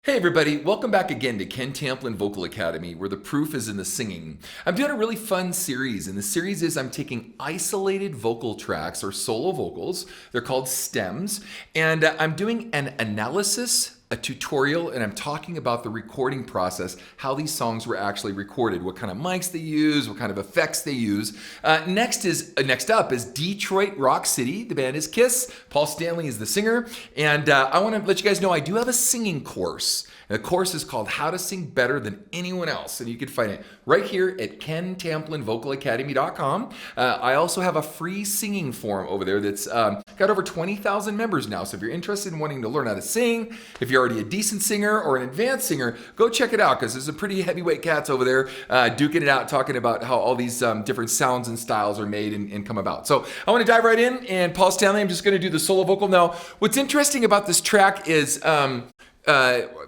Hey everybody, welcome back again to Ken Tamplin Vocal Academy, where the proof is in the singing. I'm doing a really fun series, and the series is I'm taking isolated vocal tracks or solo vocals. They're called stems, and I'm doing an analysis, a tutorial, and I'm talking about the recording process, how these songs were actually recorded, what kind of mics they use, what kind of effects they use. Next up is Detroit Rock City. The band is Kiss. Paul Stanley is the singer, and I want to let you guys know I do have a singing course. The course is called How to Sing Better Than Anyone Else, and you can find it right here at kentemplinvocalacademy.com. I also have a free singing forum over there that's got over 20,000 members now, so if you're interested in wanting to learn how to sing, if you're already a decent singer or an advanced singer, go check it out, because there's some pretty heavyweight cats over there duking it out, talking about how all these different sounds and styles are made and come about. So I want to dive right in, and Paul Stanley, I'm just going to do the solo vocal. Now, what's interesting about this track is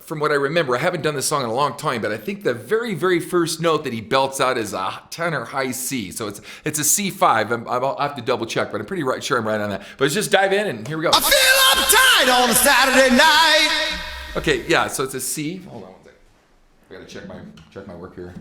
from what I remember, I haven't done this song in a long time, but I think the very, very first note that he belts out is a tenor high C. So it's a C5. I'll have to double check, but I'm pretty sure I'm right on that. But let's just dive in, and here we go. I feel uptight on a Saturday night. Okay, yeah, so it's a C. Hold on one second. I gotta check my work here.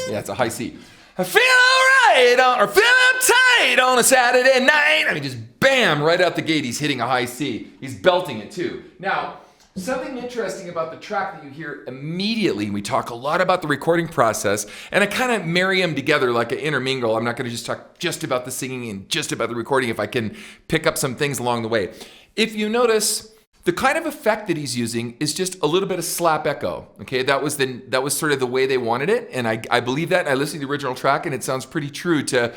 Yeah, it's a high C. I feel alright or feel uptight on a Saturday night. I mean, just bam, right out the gate, he's hitting a high C. He's belting it too. Now, something interesting about the track that you hear immediately, we talk a lot about the recording process, and I kind of marry them together like an intermingle. I'm not going to just talk just about the singing and just about the recording if I can pick up some things along the way. If you notice, the kind of effect that he's using is just a little bit of slap echo. Okay, that was sort of the way they wanted it, and I believe that. I listened to the original track, and it sounds pretty true to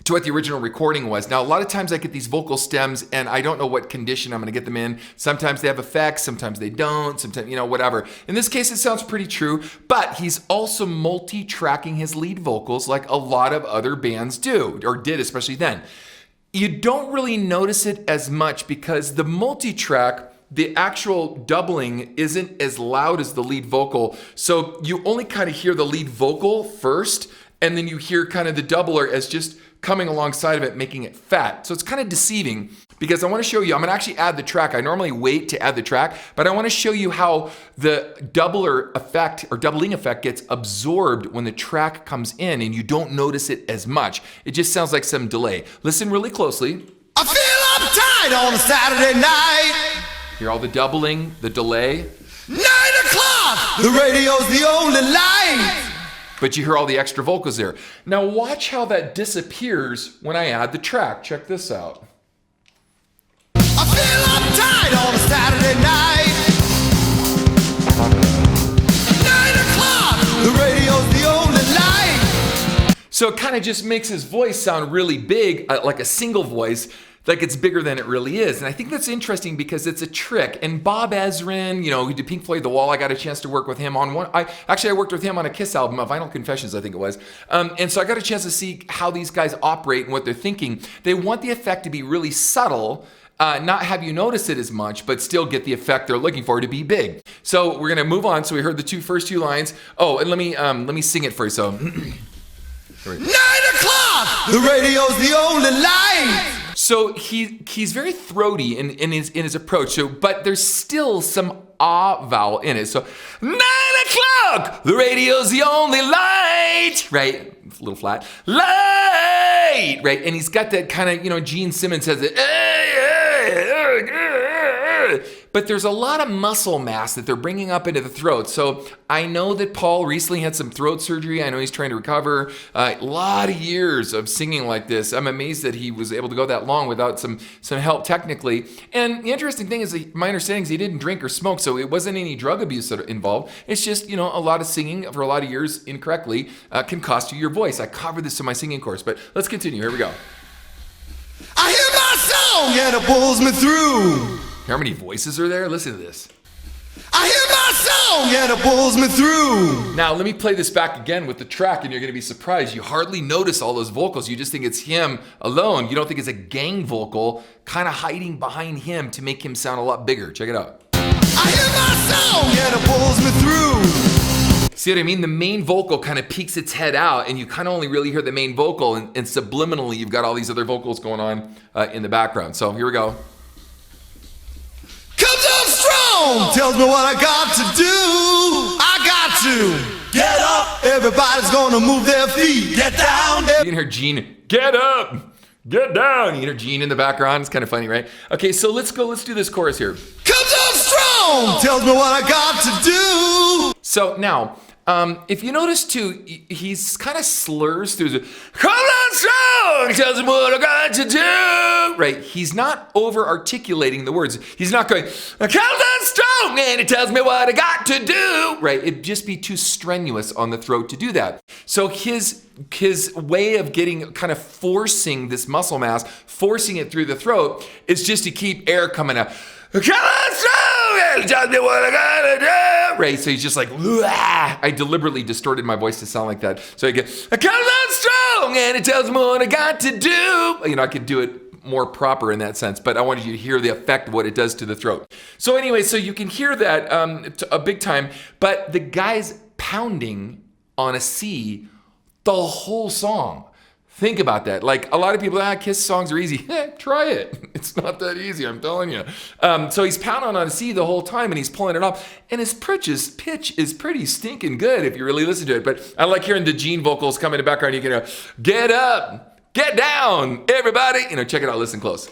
what the original recording was. Now, a lot of times I get these vocal stems and I don't know what condition I'm going to get them in. Sometimes they have effects, sometimes they don't, sometimes, whatever. In this case, it sounds pretty true, but he's also multi-tracking his lead vocals like a lot of other bands do, or did, especially then. You don't really notice it as much because the multi-track, the actual doubling isn't as loud as the lead vocal. So you only kind of hear the lead vocal first, and then you hear kind of the doubler as just coming alongside of it, making it fat. So it's kind of deceiving, because I want to show you, I'm going to actually add the track. I normally wait to add the track, but I want to show you how the doubler effect or doubling effect gets absorbed when the track comes in and you don't notice it as much. It just sounds like some delay. Listen really closely. I feel uptight on a Saturday night. Hear all the doubling, the delay. 9 o'clock, the radio's the only light. But you hear all the extra vocals there. Now watch how that disappears when I add the track. Check this out. I feel uptight on a Saturday night. 9 o'clock, the radio's the only light. So it kind of just makes his voice sound really big, like a single voice, like it's bigger than it really is. And I think that's interesting because it's a trick. And Bob Ezrin, who did Pink Floyd The Wall, I got a chance to work with him on one. I worked with him on a Kiss album, a Vinyl Confessions, I think it was. And so I got a chance to see how these guys operate and what they're thinking. They want the effect to be really subtle, not have you notice it as much, but still get the effect they're looking for to be big. So we're gonna move on. So we heard the first two lines. Oh, and let me sing it for you. So 9 o'clock, the radio's the only light. So he's very throaty in his approach. So, but there's still some ah vowel in it. So 9 o'clock, the radio's the only light, right? It's a little flat. Light, right? And he's got that kind of, Gene Simmons says it. But there's a lot of muscle mass that they're bringing up into the throat. So I know that Paul recently had some throat surgery. I know he's trying to recover. A lot of years of singing like this. I'm amazed that he was able to go that long without some help technically. And the interesting thing is, my understanding is he didn't drink or smoke, so it wasn't any drug abuse involved. It's just, a lot of singing for a lot of years incorrectly can cost you your voice. I covered this in my singing course, but let's continue. Here we go. I hear my song and it pulls me through. How many voices are there? Listen to this. I hear my song and it pulls me through. Now, let me play this back again with the track, and you're going to be surprised. You hardly notice all those vocals. You just think it's him alone. You don't think it's a gang vocal kind of hiding behind him to make him sound a lot bigger. Check it out. I hear my song and it pulls me through. See what I mean? The main vocal kind of peeks its head out, and you kind of only really hear the main vocal, and subliminally you've got all these other vocals going on in the background. So here we go. Comes on strong strong tells me what I got to do. I got to get up. Everybody's gonna move their feet. Get down. You can hear Gene, get up, get down. You can hear Gene in the background. It's kind of funny, right? Okay, so let's do this chorus here. Comes up strong tells me what I got to do. So now, if you notice too, he's kind of slurs through the come on strong, tells him what I got to do. Right? He's not over articulating the words. He's not going, come on strong, and it tells me what I got to do. Right? It'd just be too strenuous on the throat to do that. So his way of getting kind of forcing this muscle mass, forcing it through the throat, is just to keep air coming out. Come on strong, and tell me what I gotta do. Right, so he's just like, I deliberately distorted my voice to sound like that. So I get, come on strong, and it tells me what I got to do. You know, I could do it more proper in that sense, but I wanted you to hear the effect of what it does to the throat. So anyway, so you can hear that a big time, but the guy's pounding on a C the whole song. Think about that. Like a lot of people, Kiss songs are easy. Try it. It's not that easy, I'm telling you. So he's pounding on a C the whole time and he's pulling it off. And his pitch is pretty stinking good if you really listen to it. But I like hearing the Gene vocals come in the background. You can go, get up, get down, everybody. You know, check it out, listen close.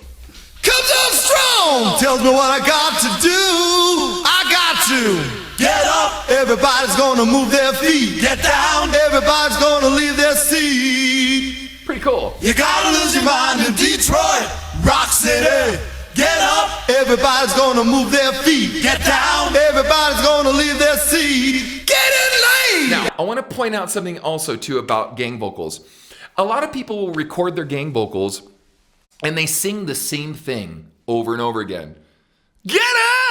Comes up strong tells me what I got to do. I got to get up. Everybody's gonna move their feet. Get down. Everybody's gonna leave their seat. Pretty cool. You gotta lose your mind in Detroit, Rock City. Get up. Everybody's gonna move their feet. Get down. Everybody's gonna leave their seat. Get in lane. Now, I want to point out something also too about gang vocals. A lot of people will record their gang vocals and they sing the same thing over and over again. Get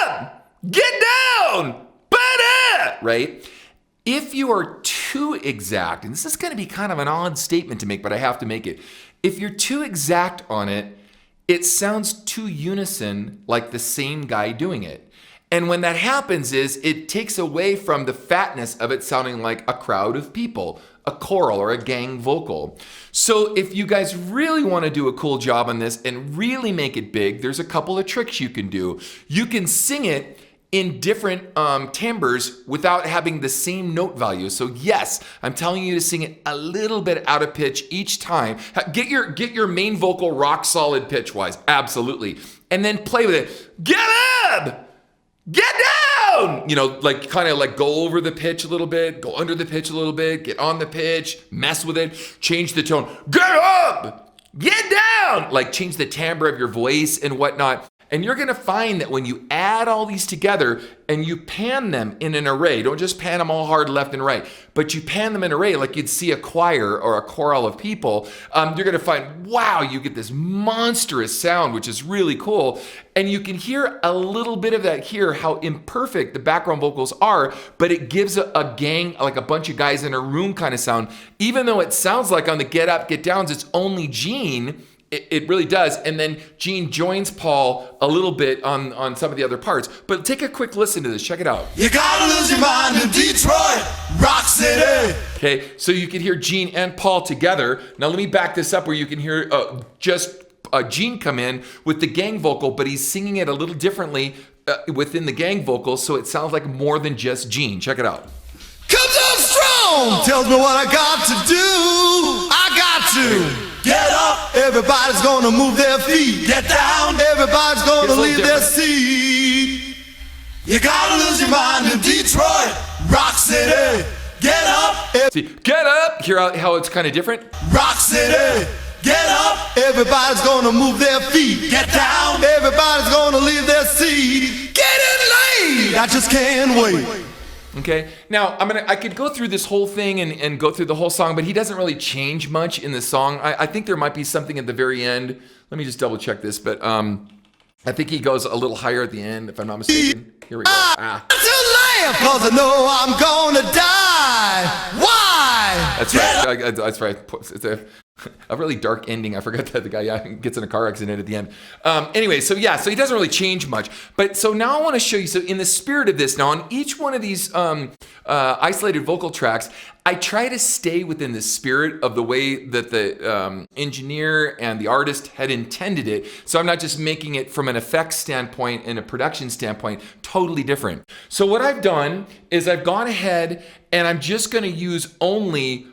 up! Get down! Right? If you are too exact, and this is going to be kind of an odd statement to make, but I have to make it. If you're too exact on it, it sounds too unison, like the same guy doing it. And when that happens it takes away from the fatness of it sounding like a crowd of people, a choral or a gang vocal. So if you guys really want to do a cool job on this and really make it big, there's a couple of tricks you can do. You can sing it in different timbres without having the same note value. So yes, I'm telling you to sing it a little bit out of pitch each time. Get your main vocal rock solid pitch wise, absolutely. And then play with it. Get up! Get down! You know, like kind of like go over the pitch a little bit, go under the pitch a little bit, get on the pitch, mess with it, change the tone. Get up! Get down! Like change the timbre of your voice and whatnot. And you're gonna find that when you add all these together and you pan them in an array, don't just pan them all hard left and right, but you pan them in an array like you'd see a choir or a choral of people, you're gonna find, wow, you get this monstrous sound, which is really cool. And you can hear a little bit of that here, how imperfect the background vocals are, but it gives a gang, like a bunch of guys in a room kind of sound. Even though it sounds like on the get up, get downs, it's only Gene, it really does. And then Gene joins Paul a little bit on some of the other parts. But take a quick listen to this. Check it out. You gotta lose your mind in Detroit, Rock City. Okay, so you can hear Gene and Paul together. Now let me back this up where you can hear just Gene come in with the gang vocal, but he's singing it a little differently within the gang vocal, so it sounds like more than just Gene. Check it out. Comes up strong, tells me what I got to do. I got to get up. Everybody's gonna move their feet. Get down. Everybody's gonna leave their seat. You gotta lose your mind in Detroit, Rock City. Get up. See, get up. Hear how it's kind of different? Rock City. Get up. Everybody's gonna move their feet. Get down. Everybody's gonna leave their seat. Get in lane. I just can't wait. Okay, now I could go through this whole thing and go through the whole song, but he doesn't really change much in the song. I think there might be something at the very end. Let me just double check this, but I think he goes a little higher at the end, if I'm not mistaken. Here we go. To laugh, 'cause I know I'm gonna die. Why? That's right. That's right. a really dark ending. I forgot that the guy gets in a car accident at the end. Anyway, so yeah, so he doesn't really change much. But so now I want to show you, so in the spirit of this, now on each one of these isolated vocal tracks, I try to stay within the spirit of the way that the engineer and the artist had intended it. So I'm not just making it from an effects standpoint and a production standpoint, totally different. So what I've done is I've gone ahead and I'm just going to use only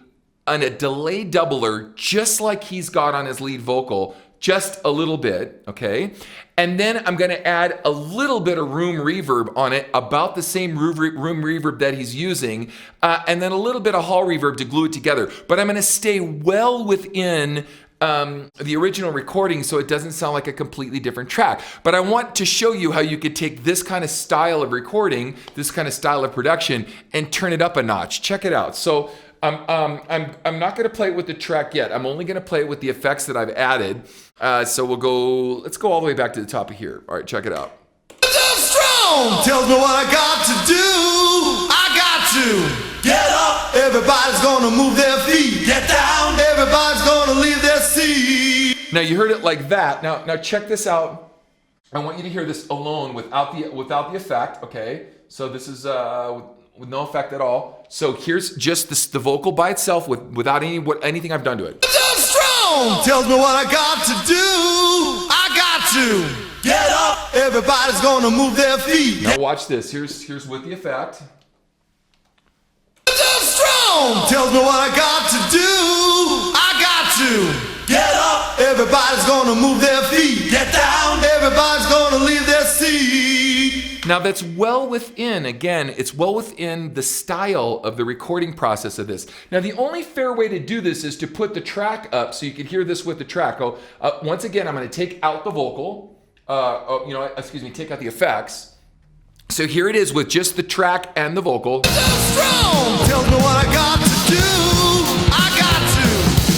a delay doubler, just like he's got on his lead vocal, just a little bit, okay? And then I'm gonna add a little bit of room reverb on it, about the same room reverb that he's using, and then a little bit of hall reverb to glue it together. But I'm gonna stay well within the original recording so it doesn't sound like a completely different track. But I want to show you how you could take this kind of style of recording, this kind of style of production, and turn it up a notch. Check it out. So I'm not going to play it with the track yet. I'm only going to play it with the effects that I've added. So let's go all the way back to the top of here. All right, check it out. Strong tells me what I got to do. I got to get up. Everybody's gonna move their feet. Get down. Everybody's gonna leave their seat. Now you heard it like that. Now check this out. I want you to hear this alone without the effect. Okay. So this is with no effect at all. So here's just the vocal by itself without anything I've done to it. Strong tells me what I got to do. I got to get up. Everybody's gonna move their feet. Now watch this. Here's with the effect. Strong tells me what I got to do. I got to get up. Everybody's gonna move their feet. Get down. Everybody's gonna leave their seat. Now that's well within, again, it's well within the style of the recording process of this. Now the only fair way to do this is to put the track up so you can hear this with the track. Once again, I'm going to take out the vocal, take out the effects. So here it is with just the track and the vocal. Strong tells me what I got to do. I got to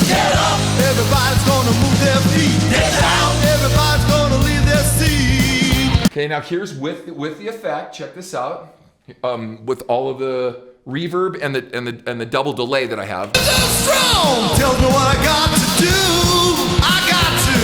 get up. Everybody's gonna move their feet. Get down. Everybody's gonna leave their seat. Okay, now here's with the effect. Check this out. With all of the reverb and the double delay that I have. Strong tells me what I got to do. I got to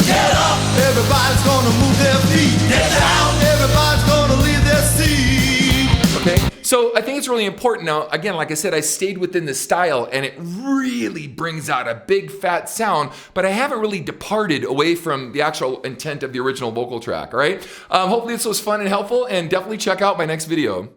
get up. Everybody's gonna move their feet. Get down. Everybody's gonna leave their seat. Okay, so I think it's really important. Now, again, like I said, I stayed within the style and it really brings out a big fat sound, but I haven't really departed away from the actual intent of the original vocal track, all right? Hopefully this was fun and helpful, and definitely check out my next video.